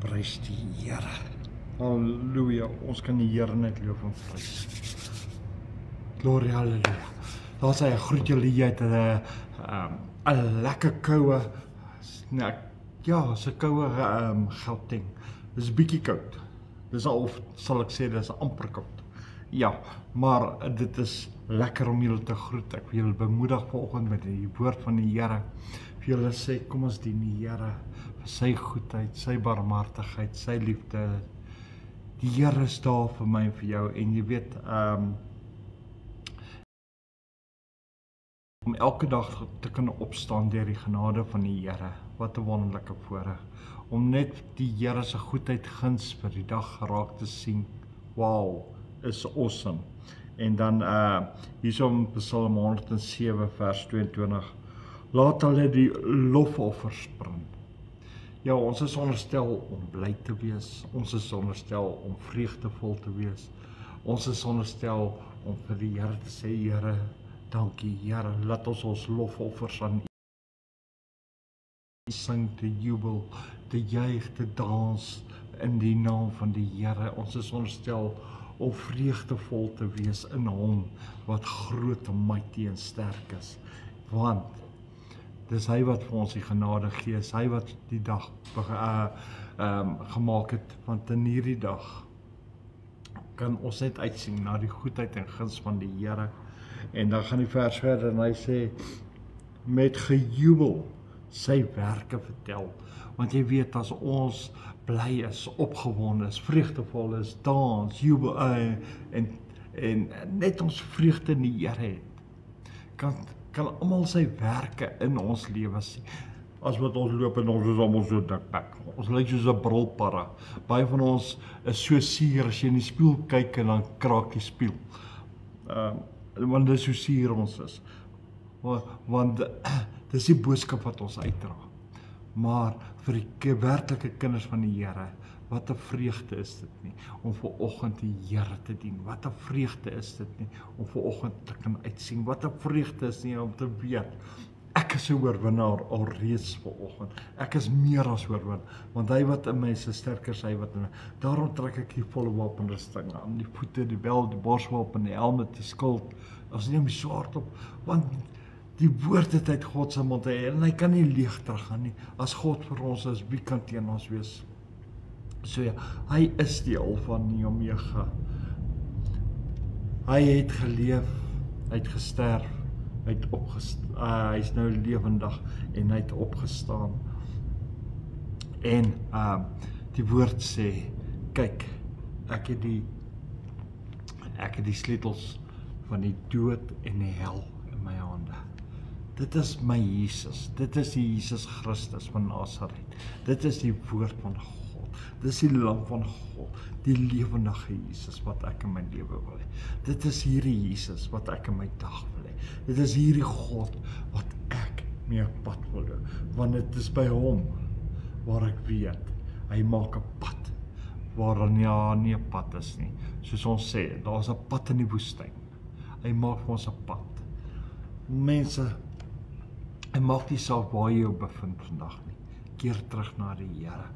Prys die Here. Halleluja, ons kan die Here net loof en prys. Gloria, halleluja. Daar sê ek groet julle hier uit 'n lekker koue, ja, is 'n koue Gauteng. Dis bietjie koud. Dis al, sal ek sê, dis amper koud. Ja, maar dit is lekker om julle te groet. Ek wil julle bemoedig vanoggend met die woord van die Here. Vir julle sê, kom ons dien die Here vir sy goedheid, sy barmhartigheid, sy liefde. Die Here is daar vir my en vir jou en jy weet, om elke dag te kan opstaan deur die genade van die Here. Wat 'n wonderlike voorreg. Om net die Here se goedheid guns vir die dag geraak te sien. Wow, is awesome. En dan hierso in Psalm 107 vers 22. Laat hulle die lofoffers bring. Ja, ons is onderstel om bly te wees. Ons is onderstel om vreugdevol te wees. Ons is onderstel om vir die Here te sê, Here, dankie, Here, laat ons lofoffers aan U sing, te jubel, te juig, te dans in die naam van die Here. Ons is onderstel om vreugdevol te wees in Hom wat groot en mighty en sterk is. Want dis hy wat vir ons die genade gee, is hy wat die dag gemaak het, want in hierdie dag kan ons net uitsien na die goedheid en guns van die Here. En dan gaan die vers verder en hy sê, met gejubel sy werke vertel. Want jy weet, as ons bly is, opgewonde is, vreugdevol is, dans, jubel, en net ons vreugde in die Here het, kan almal sy werke in ons lewe sien. As wat ons loop en ons is almal so dikpak. Ons lyk soos 'n brulparre. Baie van ons is so suur as jy in die spieël kyk en dan kraak die spieël. Want dis hoe suur ons is. Want dis die boodskap wat ons uitdra. Maar vir die werklike kinders van die Here, wat 'n vreugde is dit nie, om vanoggend die Here te dien. Wat 'n vreugde is dit nie, om vanoggend te kan uitsien. Wat 'n vreugde is nie, om te weet, ek is 'n oorwinnaar alreeds vanoggend. Ek is meer as oorwin, want hy wat in my is sterker as hy wat in my. Daarom trek ek die volle wapenrusting aan, die voete, die bel, die borswapen, die helm, die skild. Ons neem die swaard op, want die woord het uit God se mond en hy kan nie leeg teruggaan nie. As God vir ons is, wie kan teen ons wees? So ja, hy is die Alfa en die Omega. Hy het geleef, hy het gesterf, hy is nou lewendig en hy het opgestaan. En die woord sê, kyk, ek het die sleutels van die dood en die hel in my hande. Dit is my Jesus, dit is die Jesus Christus van Nasaret. Dit is die woord van God, dit is die lam van God, die lewendige Jesus wat ek in my lewe wil hê. Dit is hierdie Jesus wat ek in my dag wil hê. Dit is hierdie God wat ek mee op pad wil doen, want dit is by Hom waar ek weet, hy maak 'n pad, waar nie 'n pad is nie. Soos ons sê, daar is 'n pad in die woestyn. Hy maak vir ons 'n pad. Mense, hy maak nie saak waar jy jou bevind vandag nie. Keer terug na die Here.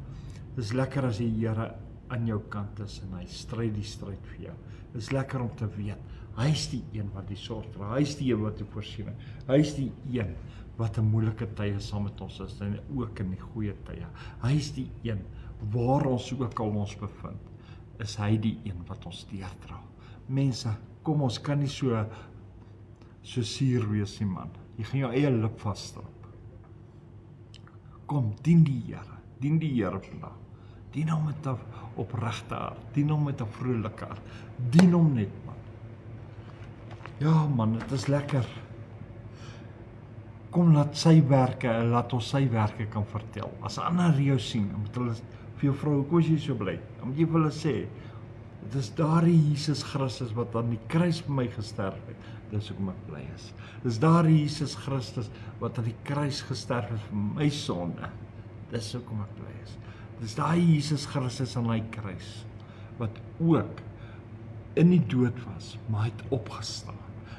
Dit is lekker as die Here aan jou kant is en hy stry die stryd vir jou. Dit is lekker om te weet, hy is die een wat die sorg dra, hy is die een wat die voorsiening, hy is die een wat in moeilike tye saam met ons is en ook in die goeie tye. Hy is die een waar ons ook al ons bevind, is hy die een wat ons deurdra. Mense, kom ons kan nie so suur wees nie, man. Jy gaan jou eie lip vasstrap. Kom, dien die Here vandag. Dien hom met 'n opregte hart, dien hom met 'n vrolike hart, dien hom net, man. Ja, man, dit is lekker. Kom, laat ons sy werke kan vertel. As ander jou sien, moet hulle vir jou vrou, hoekom is jy so bly? Moet jy vir hulle sê, dit is daardie Jesus Christus wat aan die kruis vir my gesterf het. Dis hoekom ek bly is. Dis daardie Jesus Christus wat aan die kruis gesterf het vir my sonde. Dis hoekom ek bly is. Dis daai Jesus Christus aan die kruis wat ook in die dood was, maar hy het opgestaan.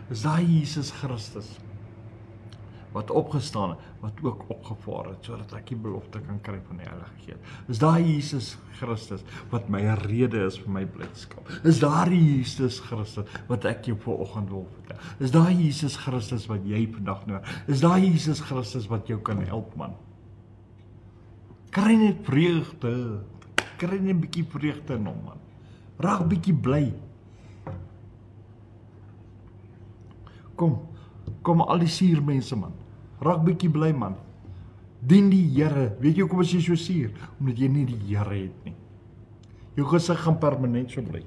Dis daai Jesus Christus wat opgestaan het, wat ook opgevaar het, sodat ek die belofte kan kry van die Heilige Gees. Is daai Jesus Christus wat my rede is vir my blydskap? Is daai Jesus Christus wat ek jou vanoggend wil vertel? Is daai Jesus Christus wat jy vandag nou? Is daai Jesus Christus wat jou kan help, man? Kry net vreugde. Kry net 'n bietjie vreugde in hom, man. Raak bietjie bly. Kom al die suurmense, man. Raak bietjie bly, man. Dien die Here. Weet jy hoekom as jy so suur? Omdat jy nie die Here het nie. Jou gesig gaan permanent so bly.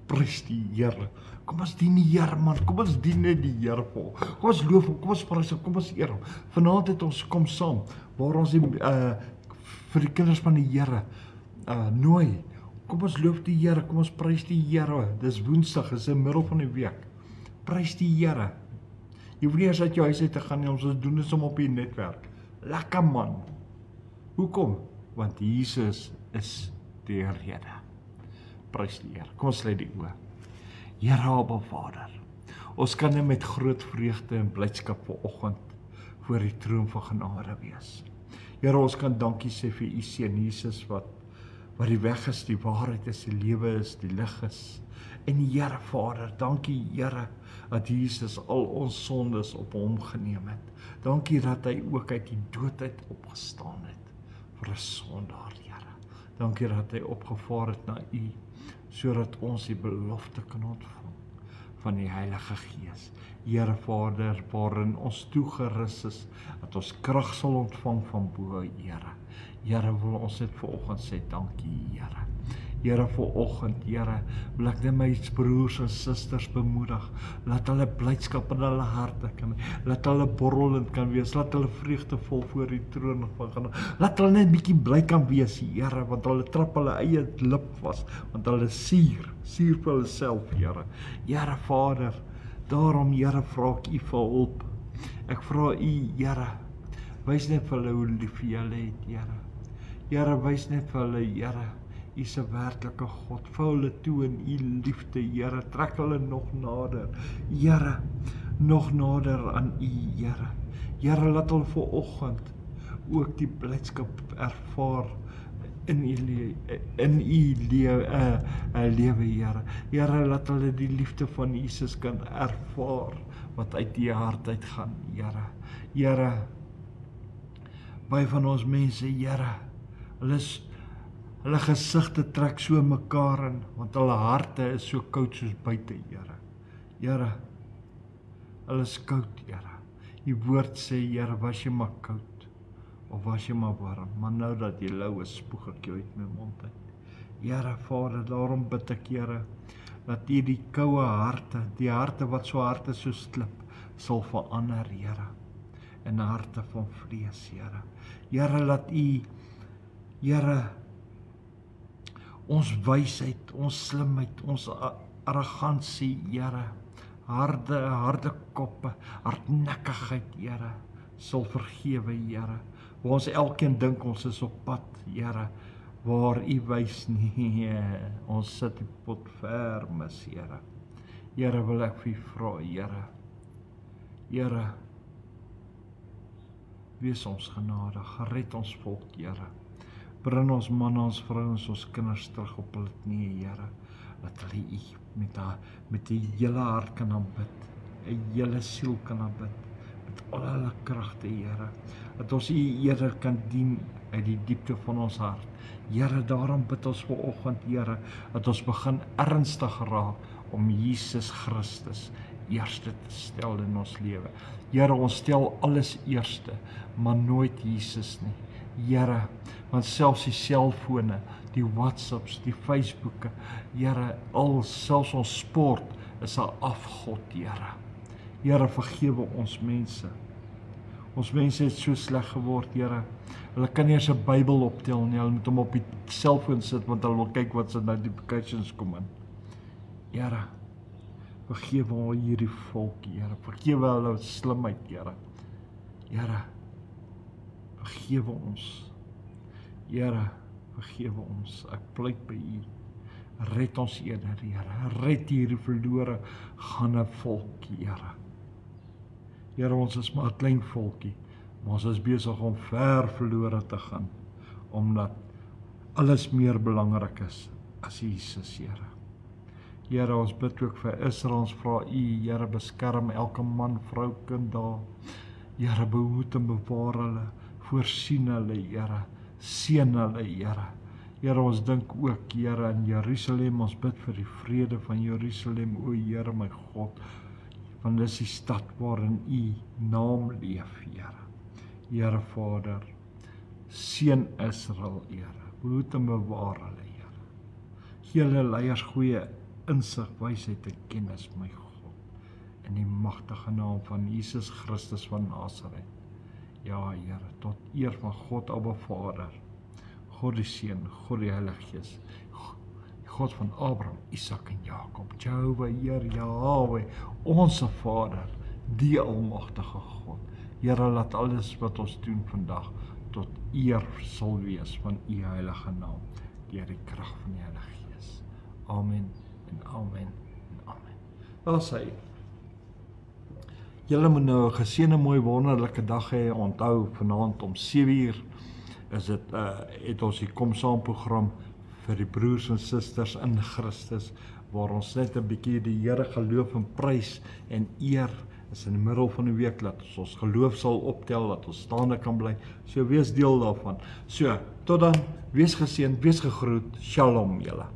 Prys die Here. Kom ons dien die Here, man. Kom ons dien net die Here vol. Kom ons loof hom, kom ons prys hom, kom ons eer hom. Vanaand het ons kom saam waar ons vir die kinders van die Here nooi. Kom ons loof die Here, kom ons prys die Here. Dis Woensdag, is in middel van die week. Prys die Here. Jy hoef nie eers uit jou huis uit te gaan nie, ons doen dit sommer op die netwerk. Lekker, man. Hoekom? Want Jesus is die rede. Prys die Here. Kom ons sluit die oë. Here Abba Vader, ons kan net met groot vreugde en blydskap vanoggend voor die troon van genade wees. Here, ons kan dankie sê vir u seun Jesus wat die weg is, die waarheid is, die lewe is, die lig is. En Here Vader, dankie Here dat Jesus al ons sondes op hom geneem het. Dankie dat hy ook uit die dood uit opgestaan het vir 'n sondaar, Here. Dankie dat hy opgevaar het na u, sodat ons die belofte kan ontvang van die Heilige Gees. Here Vader, waarin ons toegerus is, dat ons krag sal ontvang van bo, Here. Here, wil ons net vanoggend sê dankie, Here. Here, vanoggend, Here, wil ek net my broers en susters bemoedig, laat hulle blydskap in hulle harte kan, laat hulle borrelend kan wees, laat hulle vreugdevol voor die troon van genade, laat hulle net bietjie bly kan wees, Here, want hulle trap hulle eie lip vas, want hulle suur vir hulle self, Here. Here Vader, daarom, Here, vra ek u vir hulp. Ek vra u, Here, wys net vir hulle hoe lief jy hulle het, Here. Here, wys net vir hulle, Here, u is 'n werklike God. Vou hulle toe in u liefde, Here. Trek hulle nog nader, Here, nog nader aan u, Here. Here, laat hulle vanoggend ook die blydskap ervaar in u lewe, Here. Here, laat hulle die liefde van Jesus kan ervaar wat uit die hart uitgaan, Here. Here, baie van ons mense, Here, hulle gesigte trek so mekaar in, want hulle harte is so koud soos buite, Here. Here, hulle is koud, Here. Die woord sê, Here, was jy maar koud, of was jy maar warm, maar nou dat jy lou is, spoeg ek jou uit my mond uit. Here, Vader, daarom bid ek, Here, dat u die koue harte, die harte wat so hard is soos klip, sal verander, Here, in harte van vlees, Here. Here, laat u, Here, ons wysheid, ons slimheid, ons arrogansie, Here, harde koppe, hardnekkigheid, Here, sal vergewe, Here. Waar ons elkeen dink ons is op pad, Here, waar u wys nie, ons sit die pot ver mis, Here. Here, wil ek vir u vra, Here. Here, wees ons genadig, red ons volk, Here. Bring ons manne, ons vrouens, ons kinders terug op hulle knieë, Here. Dat hulle u met die hele hart kan aanbid, 'n hele siel kan aanbid, met al hulle kragte, Here. Dat ons u eerder kan dien uit die diepte van ons hart. Here, daarom bid ons vanoggend, Here, dat ons begin ernstig raak om Jesus Christus eerste te stel in ons lewe. Here, ons stel alles eerste, maar nooit Jesus nie. Here, want selfs die selfone, die WhatsApps, die Facebooke, Here, selfs ons sport is 'n afgod, Here. Here, vergewe ons mense. Ons mense het so sleg geword, Here. Hulle kan nie eens 'n Bybel optel nie, hulle moet hom op die selfoon sit, want hulle wil kyk wat se notifications kom in. Here, vergewe al hierdie volk, Here. Vergewe hulle slimheid, Here. Here, vergewe ons. Here, vergewe ons. Ek pleit by u. red ons eerder, Here, red hierdie verlore gaande volkie, Here. Here, ons is maar 'n klein volkie, maar ons is besig om ver verlore te gaan, omdat alles meer belangrik is as Jesus, Here. Here, ons bid ook vir Israel, ons vra U, Here, beskerm elke man, vrou, kind daar. Here, behoed en bewaar hulle, voorsien hulle, Here, seën hulle, Here. Here, ons dink ook, Here, in Jerusalem, ons bid vir die vrede van Jerusalem, o Here, my God, want dis die stad waarin U naam leef, Here. Here, Vader, seën Israel, Here, behoed en bewaar hulle, Here. Gee hulle leiers goeie insig, wysheid en kennis, my God, in die magtige naam van Jesus Christus van Nasaret. Ja, Here, tot eer van God, Abba Vader, God die Seun, God die Heilige Gees, God van Abraham, Isak en Jakob, Jehovah, Heer, Yahweh, onse Vader, die almagtige God. Here, laat alles wat ons doen vandag tot eer sal wees van U heilige naam, deur die krag van die Heilige Gees. Amen en amen en amen. Daar sê julle moet nou 'n geseënde, mooi, wonderlike dag hê. Onthou, vanaand om 7:00 is dit het ons die Kom Saam program vir die broers en susters in Christus, waar ons net 'n bietjie die Here geloof en prys en eer is in die middel van die week, dat ons geloof sal optel, dat ons staande kan bly. So wees deel daarvan. So, tot dan, wees geseënd, wees gegroet. Shalom julle.